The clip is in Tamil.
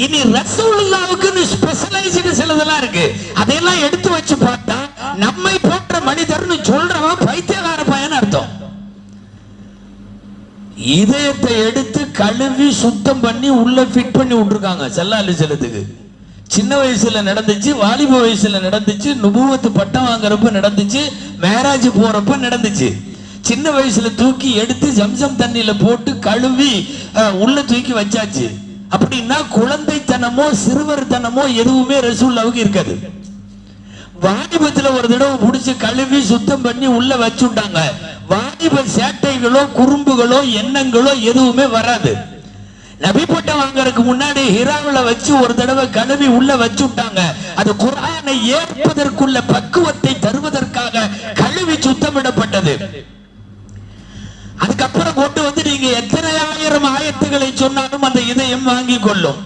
இனி ரசூலுல்லாஹ்வுக்கு ஸ்பெஷலைஸ்டு சிலதெல்லாம் இருக்கு. அதையெல்லாம் எடுத்து வச்சு பார்த்தா நம்மை போன்ற மனிதர்னு சொல்றவன் பைத்தியக்கார பையன் அர்த்தம். இதயத்தை எடுத்து கழுவி சுத்தம் பண்ணி உள்ள ஃபிட் பண்ணி விட்டுருக்காங்க செல்லாலி செல்லத்துக்கு. சின்ன வயசுல நடந்துச்சு, வாலிப வயசுல நடந்துச்சு, நுபுவத்து பட்டம் வாங்குறப்ப நடந்துச்சு, மேராஜ் போறப்ப நடந்துச்சு. சின்ன வயசுல தூக்கி எடுத்து ஜம்சம் தண்ணியில போட்டு கழுவி உள்ள தூக்கி வச்சாச்சு. அப்படின்னா குழந்தைத்தனமோ சிறுவர்த்தனமோ எதுவுமே ரசூலுல்லாஹ்வுக்கு இருக்காது. வாலிபத்துல ஒரு தடவை புடிச்சு கழுவி சுத்தம் பண்ணி உள்ள வச்சுட்டாங்க. வாலிப சேட்டைகளோ குறும்புகளோ எண்ணங்களோ எதுவுமே வராது. நபி பட்டம் வாங்கறதுக்கு முன்னாடி ஹிராவுல வச்சு ஒரு தடவை கழுவி உள்ள வச்சுட்டாங்க. அது குர்ஆனை ஏற்பதற்குள்ள பக்குவத்தை தருவதற்காக கழுவி சுத்தமிடப்பட்டது. அதுக்கப்புறம் கொண்டு வந்து நீங்க எத்தனை ஆயிரம் ஆயத்துக்களை சொன்னாலும் அந்த இதயம் வாங்கி கொள்ளும்.